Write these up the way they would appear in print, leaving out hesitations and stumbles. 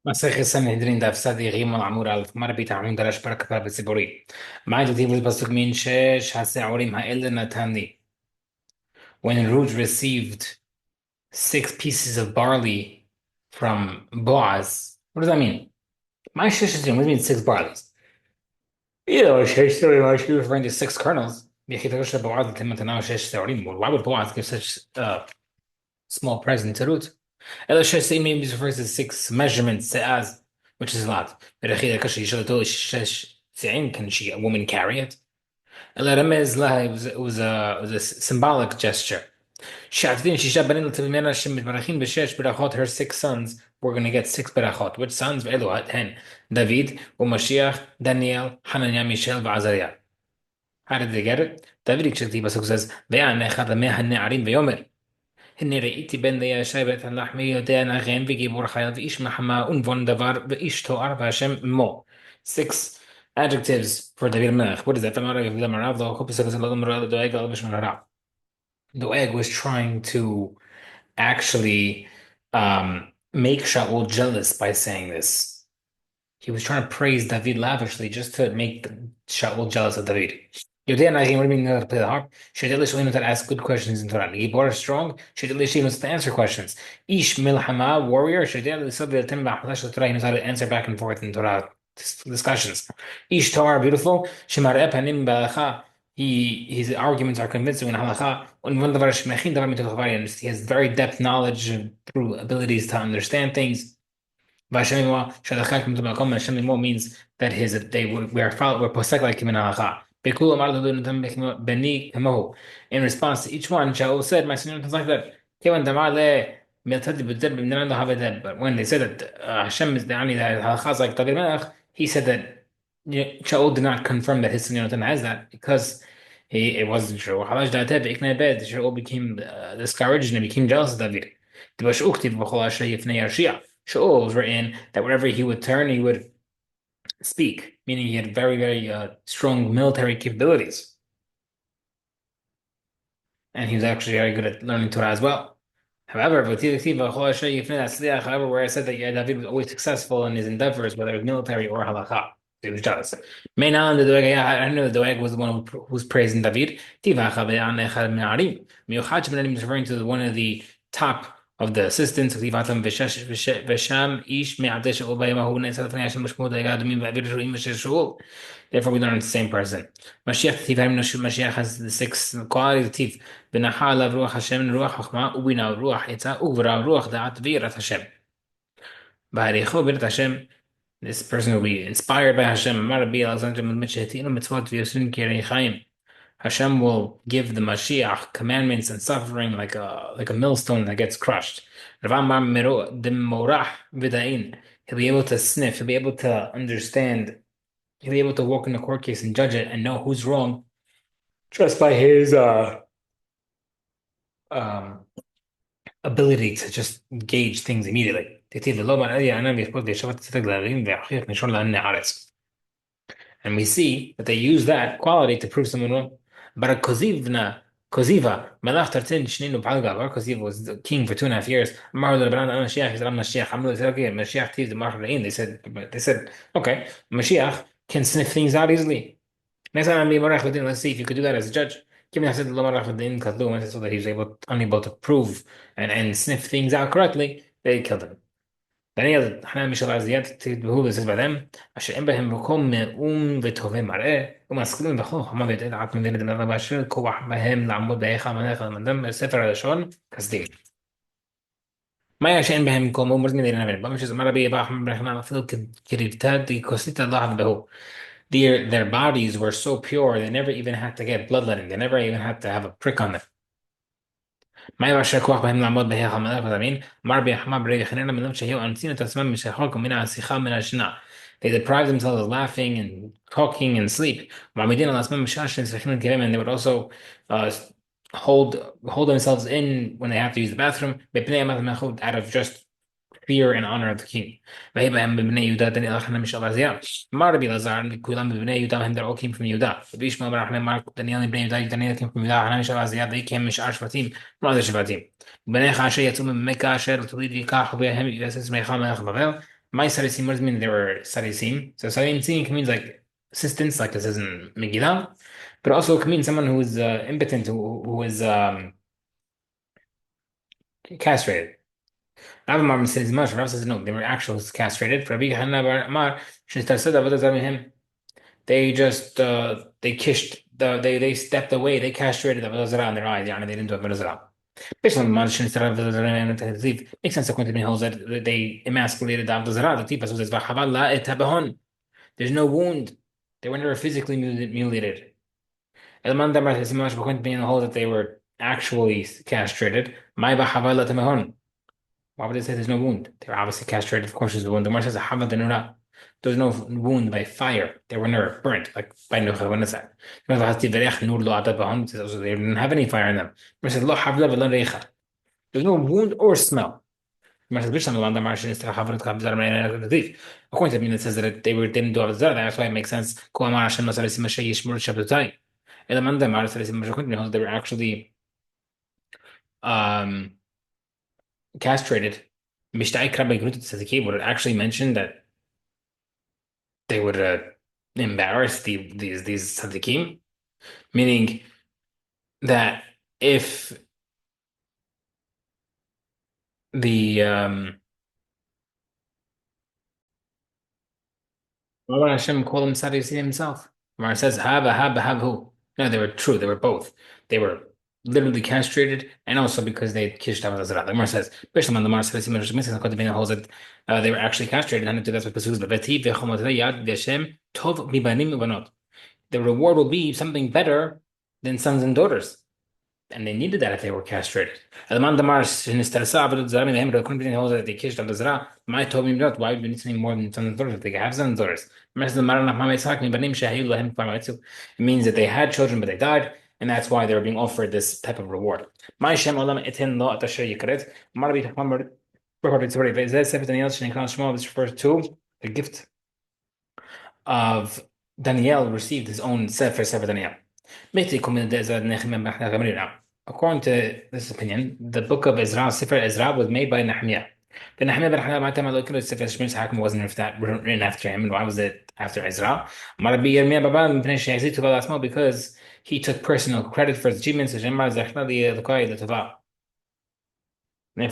מסכת סנהדרין דף סדי רימון עמור א' מרבית העמוד דרש פרק בציבורי. מה דתיב בפסוק מן שש השעורים האלה נתן לי. When Ruth received 6 pieces of barley from Boaz, what does that mean? My shesh what does it mean 6 barleys? Shesh she was referring to 6 kernels. Why would Boaz give such a small present to Ruth? Ela shesh maybe refers to 6 measurements as, which is a lot. Can she, a woman, carry it? Ela remez laha, it was a symbolic gesture. Shaftin shisha banim l'tevimena shem mitbarachim b'shesh berachot. Her 6 sons were going to get 6 berachot. Which sons? Ve'elu hen David, uMashiach, Daniel, Hananiah, Mishael, v'Azariah. How did they get it? David says, "Ve'an echad me'han ne'arim ve'yomer." هني رأيت بين ذي شيبة اللحمي يدين أغين بجيبور خيال إيش محما أنفون دفار بإيش تو أربع شم مو. 6 adjectives for David Melech. What is that? Doeg was trying to actually make Shaul jealous by saying this. He was trying to praise David lavishly just to make Shaul jealous of David. Yodea Nagim, what do you mean to play the harp? Shedele Shalim to ask good questions in Torah. Gibor is strong. Shedele Shalim to answer questions. Ish Milhama, warrior. Shedele Sabil Tim Bahalash Torah. He knows how to answer back and forth in Torah discussions. Ish Torah, beautiful. Shemar Epanim Balacha. His arguments are convincing in halacha. He has very depth knowledge and through abilities to understand things. Means that we're posek like him in halacha. In response to each one, Shaul said, "My son is like that." But when they said that Hashem is the ani that halacha is like David Melech, he said that Shaul did not confirm that his son has that because it wasn't true. Shaul became discouraged and became jealous of David. Shaul was written that wherever he would turn, he would speak, meaning he had very, very strong military capabilities. And he was actually very good at learning Torah as well. However, where I said that David was always successful in his endeavors, whether it was military or halakha, he was jealous. I know the Doeg was the one who was praising David. Referring to one of the top of the assistants. Therefore, we learn it's the same person. Mashiach has the 6 qualities. This person will be inspired by Hashem. Hashem will give the Mashiach commandments and suffering like a millstone that gets crushed. He'll be able to sniff, he'll be able to understand, he'll be able to walk in the court case and judge it and know who's wrong just by his um, ability to just gauge things immediately. And we see that they use that quality to prove someone wrong. But Koziva, Melach Tartin Shninu Palgavar, Koziva was the king for 2.5 years. Mashiach is Mashiach. They said, okay, Mashiach is the Marchaim. They said, okay, Mashiach can sniff things out easily. Next time let's see if you could do that as a judge. Given I said so that he was unable to prove and sniff things out correctly, they killed him. Daniel حنا مش الأزيات تبهو بالنسبة لهم عشان بهم بكم مؤم وتهمة مرأة ومسكين بخوه ما بيتقال عقل من ذلك نظام بشر كوح بهم لعمود بيخا من دم السفر علشان كسدين ما يشأن بهم كم مرز من ذلك نبي مش مرة بيه بقى هم بنحنا نفضل كريتات كوسيت الله بهو. Their bodies were so pure they never even had to get bloodletting. They never even had to have a prick on them. ما يبقى كوخ بهم العمود بهي خمالك وزمين مر بيحما بريد خنينا من نفسه هي وأنسينا تسمم مش هيخلقوا منها سيخا من الشناع. They deprived themselves of laughing and talking and sleep. وعمدين الأسماء مش عشان سخين الكلام and they would also uh, hold themselves in when they have to use the bathroom. بيبني مثلا out of just fear and honor of the king. وهيبقى ببني يهودا تاني أخنا مش الله زيان. ما ربي لازار كلهم ببني يهودا هم they're all came from يهودا. بيش ما برا احنا ما دانيال بني يهودا دانيال came from يهودا احنا مش الله زيان they came مش عارف شفتيم ما هذا شفتيم. بني خاشية ثم مكة عشر تريد يكاح بهم يأسس ميخام ملك بابل. My Sarisim, what does it mean they were Sarisim? So Sarisim can mean like assistants, like this is in Megillah, but also it can mean someone who is impotent, who is castrated. Rav Amar says much. Rav says no, they were actually castrated. For Rabbi Hanna bar Amar, they just they kished they stepped away, they castrated the Avodah Zarah in their eyes, and they didn't do Avodah Zarah. Based on the Manshin instead of Avodah Zarah and Tehzif, makes sense according to me holds that they emasculated the Avodah Zarah. The Tipas says V'chaval la et habahon. There's no wound. They were never physically mutilated. El Mandamar says much according to me holds that they were actually castrated. My V'chaval la tamahon. Why would it say there's no wound? They were obviously castrated. Of course, there's a wound. The Gemara says, "Hava denura." There's no wound by fire. They were never burnt, like by Nucha. When is that? So they didn't have any fire in them. The Gemara says, "Lo havla v'lo reicha." There's no wound or smell. The Gemara says, "Bishlam l'man damar shenis tera havla t'chav zara me'ena t'chav." According to me, it says that they didn't do avzara. That's why it makes sense. Kol amar Hashem masar esim mashay yishmur shabbatai. Elaman damar masar esim mashay. They were actually um castrated. Mishtai Krabbe Gruta Tzadiki would actually mention that they would embarrass these tzaddikim, meaning that if the why would Hashem call him Sadducee himself? Mar says have who? No, they were true. They were both. They were literally castrated, and also because they kished out Azara. The Mar says, especially when the Mar says, holds that they were actually castrated, and that's what Pesu's yad v'Hashem tov mibanim ubanot. The reward will be something better than sons and daughters. And they needed that if they were castrated. Why would we need something more than sons and daughters if they have sons and daughters? It means that they had children but they died, and that's why they were being offered this type of reward. This refers to the gift of Daniel received his own Sefer Daniel. According to this opinion, the book of Ezra, Sefer Ezra, was made by Nehemiah. The Nehemiah ben Hananiah Sefer Shmos Hakim wasn't written after him. And why was it after Ezra? Because he took personal credit for his achievements. Therefore,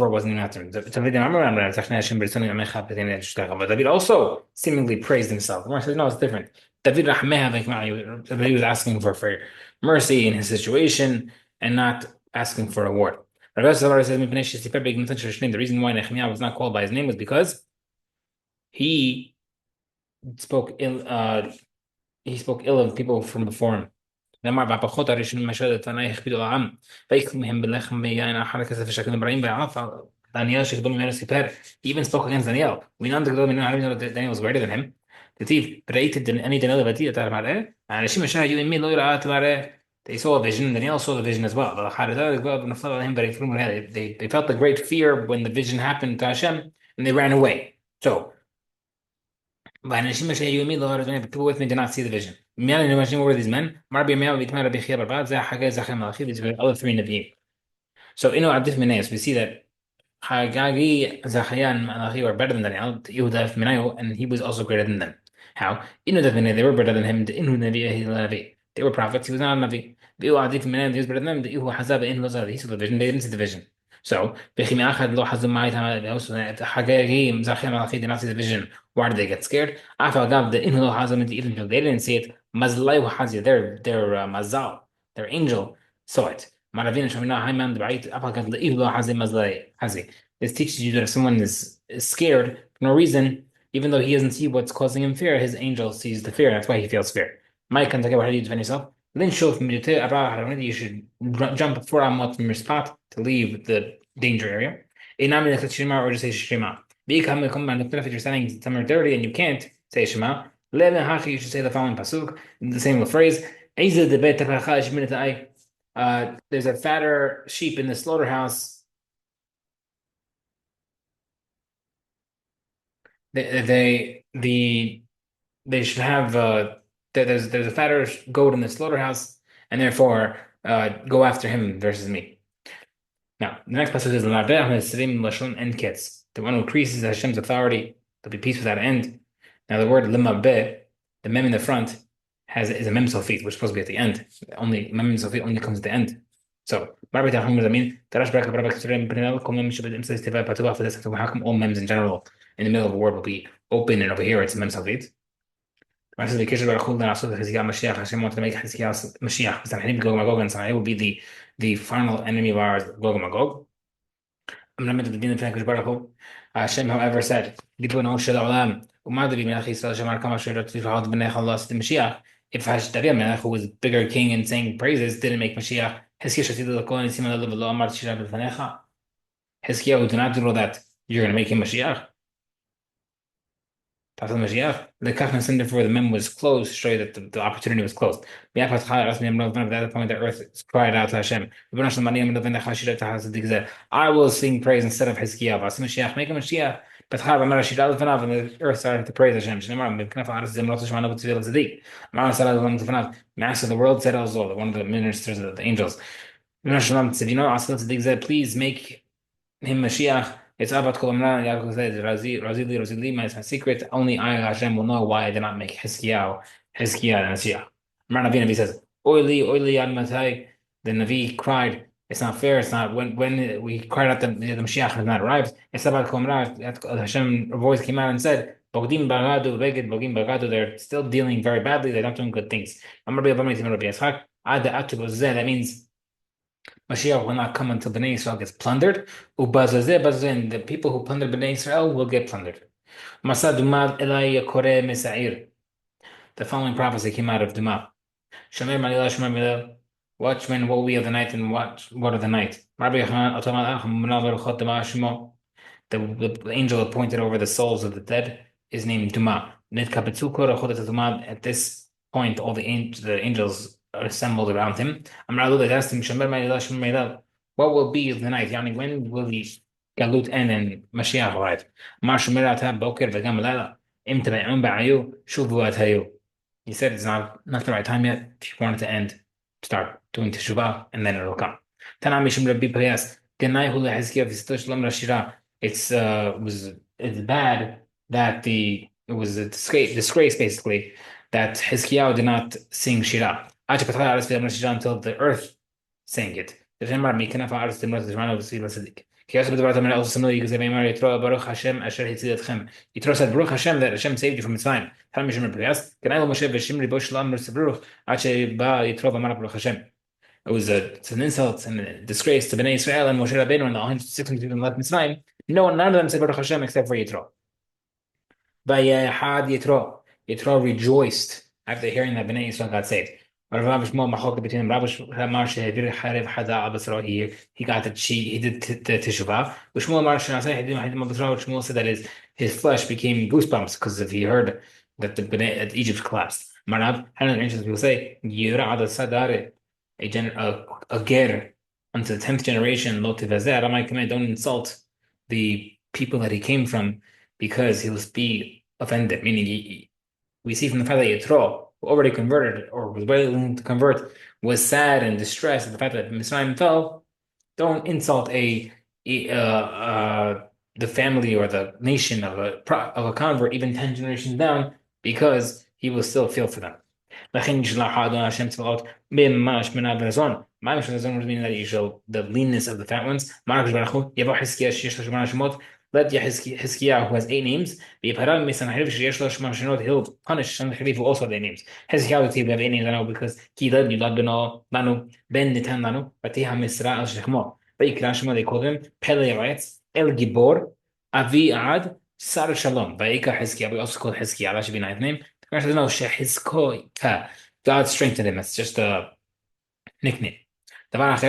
it wasn't even after him. David also seemingly praised himself. The Gemara says, no, it's different. David he was asking for mercy in his situation and not asking for a reward. The reason why Nehemiah was not called by his name was because he spoke ill. He spoke ill of people from before him. נאמר והפחות הראשונים מאשר לפני הכבידו לעם ויקחו מהם בלחם ויין אחר הכסף ושקנו ברעים ועף Daniel שגדול ממנו סיפר. He even spoke against Daniel. We know the גדול ממנו, how do we know that Daniel was greater than him? כתיב, ראיתי אני דניאל לבדי אתה המראה, האנשים אשר היו עמי לא יראה את המראה. They saw a vision, Daniel saw the vision as well. They felt the great fear when the vision happened to Hashem and they ran away. So, people with me did not see the vision. What were these men? These were other three Nevi'im. So, we see that Haggai, Zachariah, and Malachi were better than Daniel, Yehuda, Minayo, and he was also greater than them. How? They were better than him. They were prophets, he was not a Navi. He was better than them. He saw the vision, they didn't see the vision. So, Haggai, Zachariah, Malachi did not see the vision. Why did they get scared? They didn't see it. Their mazal, their angel, saw it. This teaches you that if someone is scared for no reason, even though he doesn't see what's causing him fear, his angel sees the fear. That's why he feels fear. Mike, can talk about how do you defend yourself? Then show you should jump 4 from your spot to leave the danger area. Or just say Shema. If you're standing somewhere dirty and you can't say Shema, you should say the following pasuk, the same phrase. There's a fatter sheep in the slaughterhouse. They should have there's a fatter goat in the slaughterhouse, and therefore go after him versus me. Now the next passage is the one who increases Hashem's authority There'll be peace without end. Now the word lima be, the mem in the front is a mem sofit, which is supposed to be at the end. Only mem sofit only comes at the end. So Rabbi Tachum Zamin, Tarash Baraka Rabbi Keturim Pinel, Kom Mem Shabbat Imsa Istiva Patuah for this to hakum all mems in general in the middle of a word will be open, and over here it's a mem sofit. Rashi the Kisha Baruch Hu Na'asud Chizkiah Mashiach. Hashem wanted to make Chizkiah Mashiach. Sanhedrin Gog Magog, and Sanhedrin will be the final enemy of ours, Gog Magog. Hashem, however, said, if Hashtariya Melech, who was bigger king and saying praises, didn't make Mashiach, Hizkiah, who did not do that, you're going to make him Mashiach. Therefore, the mem was closed to show you that the opportunity was closed. At that point, the earth cried out to Hashem, I will sing praise instead of Hizkiah. Make him Mashiach. And the earth started to praise Hashem. Master of the world said also, one of the ministers of the angels, said, please make him Mashiach. It's Abat Kol Amran, Yaakov says, Razili, my secret. Only I, Hashem, will know why I did not make Hizkiah and Mashiach. Amran Navi says, Oili, Ad Matai. The Navi cried, it's not fair, it's not, when we cried out the Mashiach has not arrived, it's Abat Kol Amran, Hashem, a voice came out and said, Bogdim Bagadu, Beged, Bogdim Bagadu, they're still dealing very badly, they're not doing good things. That means Mashiach will not come until Bnei Israel gets plundered. And the people who plunder Bnei Israel will get plundered. The following prophecy came out of Duma. Watchmen, what will be of the night, and what of the night? The angel appointed over the souls of the dead is named Duma. At this point, all the angels are assembled around him. They asked him, what will be of the night? Yani, when will the Galut end and Mashiach arrive? He said it's not the right time yet. If you want it to end, start doing teshuvah, and then it'll come. It's bad that it was a disgrace basically that Hizkiah did not sing Shirah until the earth sang it. Also similarly, because Baruch Hashem Asher Hitzidetchem. Yitro said, Baruch Hashem, that Hashem saved you from Mitzrayim. It was it's an insult and a disgrace to Bnei Israel and Moshe Rabbeinu and the 600 people left Mitzrayim. None of them said Baruch Hashem except for Yitro. Yitro rejoiced after hearing that Bnei Israel got saved. He got he did the teshuvah. Shmuel said that his flesh became goosebumps because if he heard that Egypt collapsed. People say a ger unto the 10th generation. Don't insult the people that he came from because he will be offended. Meaning, we see from the fact that Yitro, who already converted or was willing to convert, was sad and distressed at the fact that Mitzrayim fell. Don't insult the family or the nation of a convert, even 10 generations down, because he will still feel for them. Meaning that you show the leanness of the fat ones. Let Hizkiah, who has 8 names, he'll punish Sanhedrin who also have 8 names. Hizkiah will have 8 names, I know, because Lanu, Ben Nitan Lanu, Batiha Misra al Shechmo. They called him Pele writes, El Gibor, Avi Ad, Sar Shalom. Vayika Hizkiah, we also call Hizkiah, that should be a nice name. God strengthened him, it's just a nickname. Because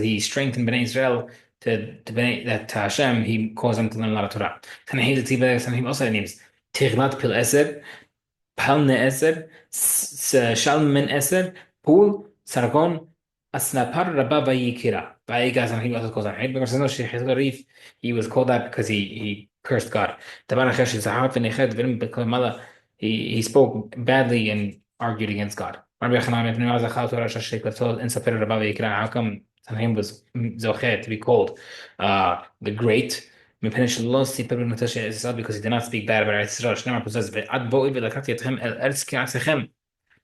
he strengthened Bnei Israel that Hashem, he caused them to learn a lot of Torah. Sanhedrin also names Tiglat Pil Eser, Palne Eser, Shalmen Eser, Pul, Sargon, Asnapar Rabba Vayikira. Vayiga Sanhedrin also calls Sanhedrin. He was called that because he cursed God. He spoke badly and argued against God. How come Sanhedrin was Zochet to be called the Great? because he did not speak bad about Eretz Yisrael. שנאמר פוזז, ועד בואי ולקחתי אתכם אל ארץ קרצכם.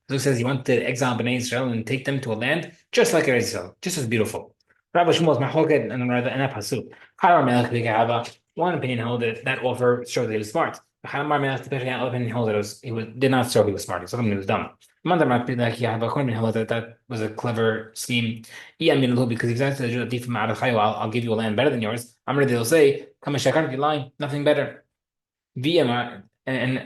Luke says he wanted to exile Bnei Israel and take them to a land just like Eretz Israel, just as beautiful. Rabbi Shmuel's Mahloket and rather in that pasuk. Chayar Melech B'Gehava. One opinion held that that offer showed that he was smart. Chayar Melech B'Gehava, another opinion held that did not show he was smart. He was dumb. Mandar Melech B'Gehava, according to held that was a clever scheme. Because if that's the deep from I'll give you a land better than yours. I'm ready to say, come and shakar, you lying, nothing better. VMR and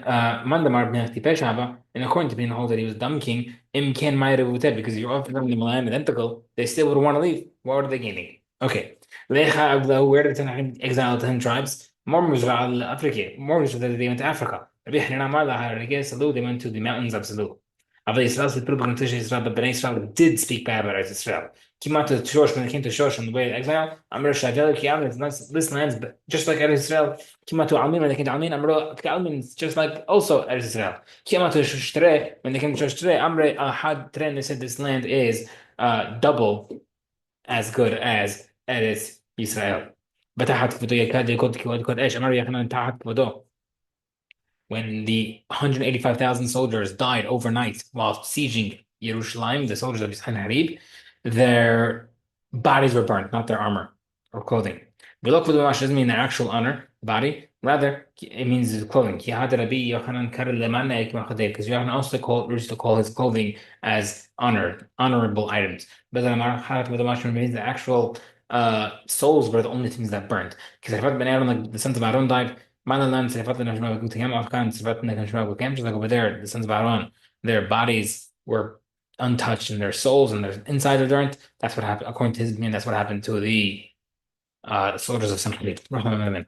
Mandamar b'nechti Peshava, and according to being told that he was dumb king, Im Ken Ma'iravutet, because you're offering them a land identical, they still would want to leave. What are they gaining? Okay. Lecha Aglahu, where did the exile 10 tribes? More Muzra Africa. More Muzra that they went to Africa. Rabbi Hanan Amar Laha Salu, they went to the mountains of Salu. But Bnei Israel did speak bad about Israel. Kimat to Shosh, when they came to Shosh on the way to exile, Amr Shavel Kiam, this land's just like Israel. Kimat to Almin, when they came to Almin, Amr Almin, just like also Israel. Kimat to Shtre, when they came to Shtre, Amr Had Tren, they said this land is double as good as Eretz Israel. بتاعت كبدو يكاد يكون ايش امر يخنا تحت كبدو when the 185,000 soldiers died overnight while sieging Yerushalayim, the soldiers of Sanhedrin, their bodies were burned, not their armor or clothing. Bilok v'dumash doesn't mean their actual honor, body. Rather, it means his clothing. Because Yochanan also used to call his clothing as honorable items. But means the actual souls were the only things that burned. Because the sons of Aaron died. Just like over there, the sons of Aaron, their bodies were untouched and their souls and their insides are burnt. That's what happened, according to his opinion, that's what happened to the soldiers of Sanhedrin.